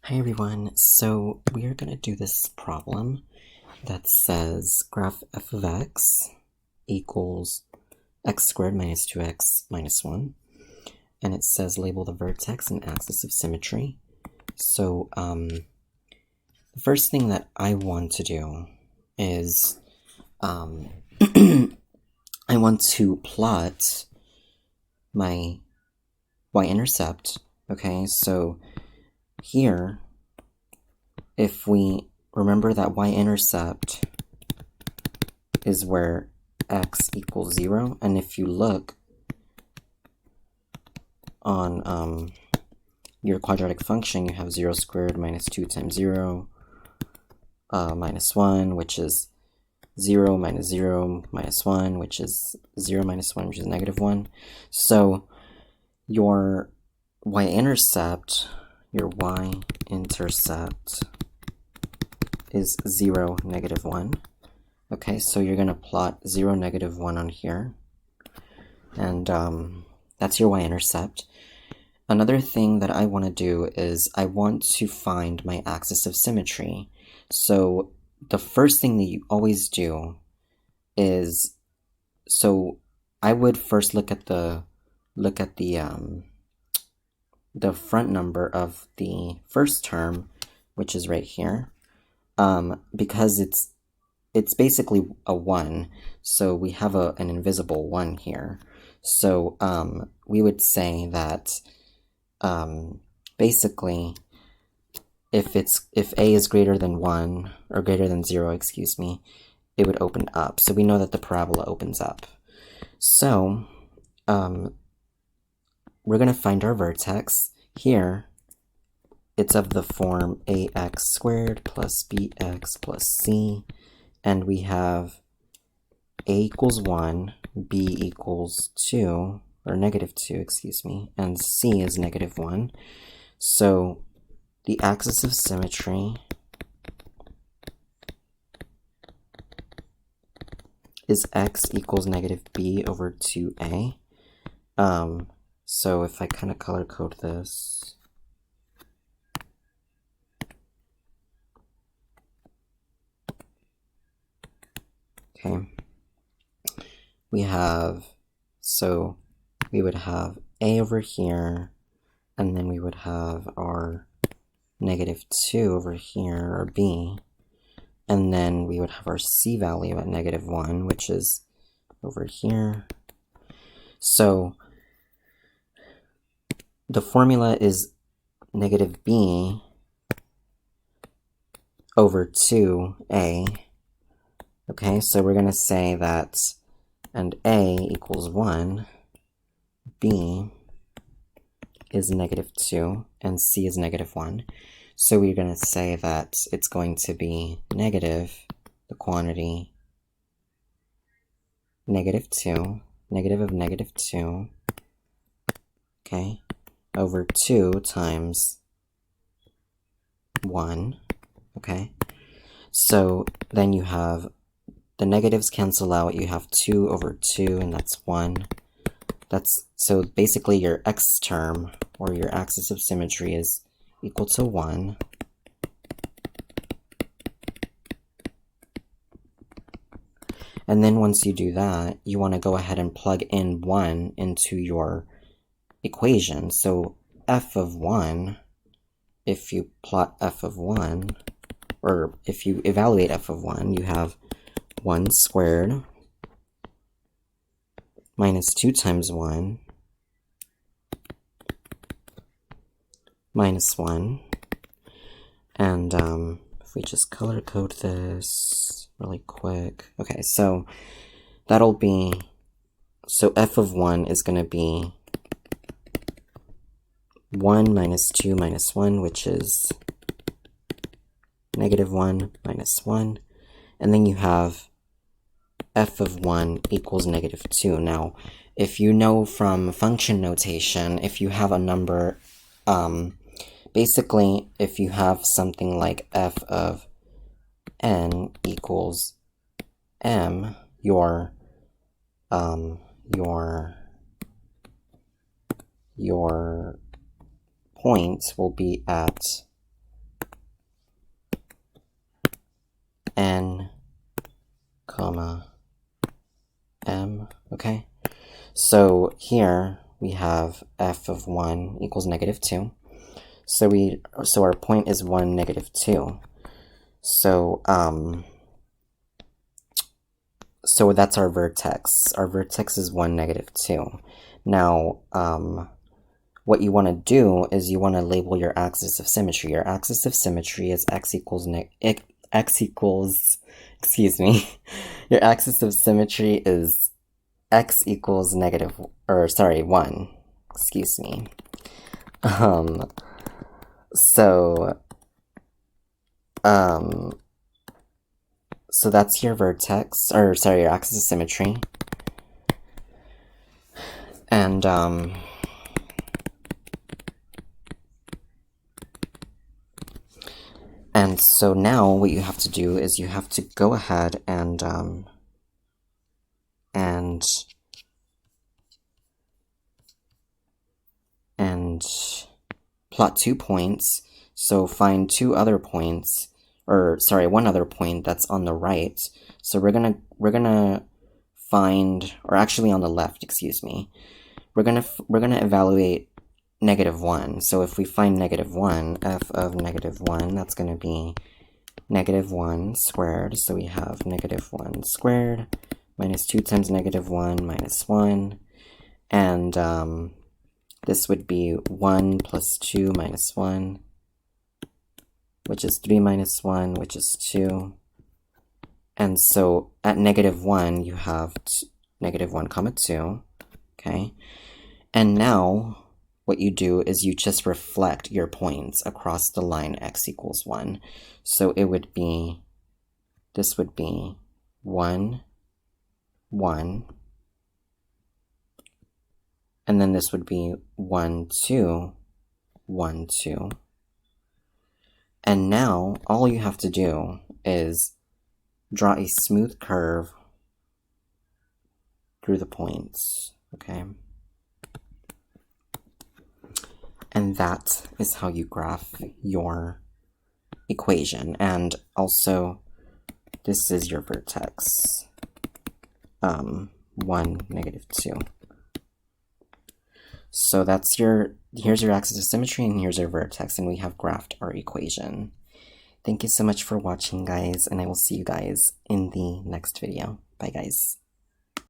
Hi everyone, so we are going to do this problem that says graph f of x equals x squared minus 2x minus 1, and it says label the vertex and axis of symmetry. So the first thing that I want to do is I want to plot my y-intercept. Okay, so here, if we remember that y-intercept is where x equals 0, and if you look on your quadratic function, you have 0 squared minus 2 times 0 minus 1, which is 0 minus 0 minus 1, which is 0 minus 1, which is negative 1. So your y-intercept is 0, negative 1. Okay, so you're going to plot 0, negative 1 on here, and that's your y-intercept. Another thing that I want to do is I want to find my axis of symmetry. So the first thing that you always do is, so I would first look at the front number of the first term, which is right here, because it's basically a 1, so we have an invisible 1 here. So we would say that basically if a is greater than 1, or greater than 0, excuse me, it would open up. So we know that the parabola opens up. So we're going to find our vertex. Here, it's of the form ax squared plus bx plus c, and we have a equals 1, b equals 2, or negative 2, excuse me, and c is negative 1. So the axis of symmetry is x equals negative b over 2a. So if I kind of color code this, okay, we would have a over here, and then we would have our negative 2 over here, or b, and then we would have our c value at negative 1, which is over here. So the formula is negative b over 2a. Okay, so we're going to say that, and a equals 1, b is negative 2, and c is negative 1. So we're going to say that it's going to be negative, the quantity, negative 2, negative of negative 2, okay, over 2 times 1, okay? So then you have the negatives cancel out, you have 2 over 2, and that's 1. So basically your x term, or your axis of symmetry, is equal to 1. And then once you do that, you want to go ahead and plug in 1 into your equation. So f of 1, if you plot f of 1, or if you evaluate f of 1, you have 1 squared minus 2 times 1 minus 1. And if we just color code this really quick. Okay, so that'll be, so f of 1 is going to be 1 minus 2 minus 1, which is negative 1 minus 1. And then you have f of 1 equals negative 2. Now, if you know from function notation, if you have a number, basically, if you have something like f of n equals m, your point will be at okay? So here we have f of 1 equals -2. So our point is 1, -2. So so that's our vertex. Our vertex is 1, -2. Now, what you want to do is you want to label your axis of symmetry. Your axis of symmetry is excuse me. Your axis of symmetry is x equals 1. Excuse me. So that's your vertex, or sorry, your axis of symmetry. And so now what you have to do is you have to go ahead and plot 2 points. So find 2 other points, or sorry, 1 other point that's on the right. So we're gonna find, or actually on the left, excuse me. We're gonna evaluate -1. So if we find -1, f of -1, that's gonna be -1 squared. So we have -1 squared minus 2 times -1 minus 1, and this would be 1 plus 2 minus 1, which is 3 minus 1, which is 2. And so at -1, you have -1 comma 2, okay? And now what you do is you just reflect your points across the line x equals 1. So it would be, this would be 1, 1, and then this would be 1, 2, 1, 2. And now all you have to do is draw a smooth curve through the points, okay? And that is how you graph your equation. And also, this is your vertex, 1, -2. So that's here's your axis of symmetry, and here's your vertex, and we have graphed our equation. Thank you so much for watching, guys, and I will see you guys in the next video. Bye, guys.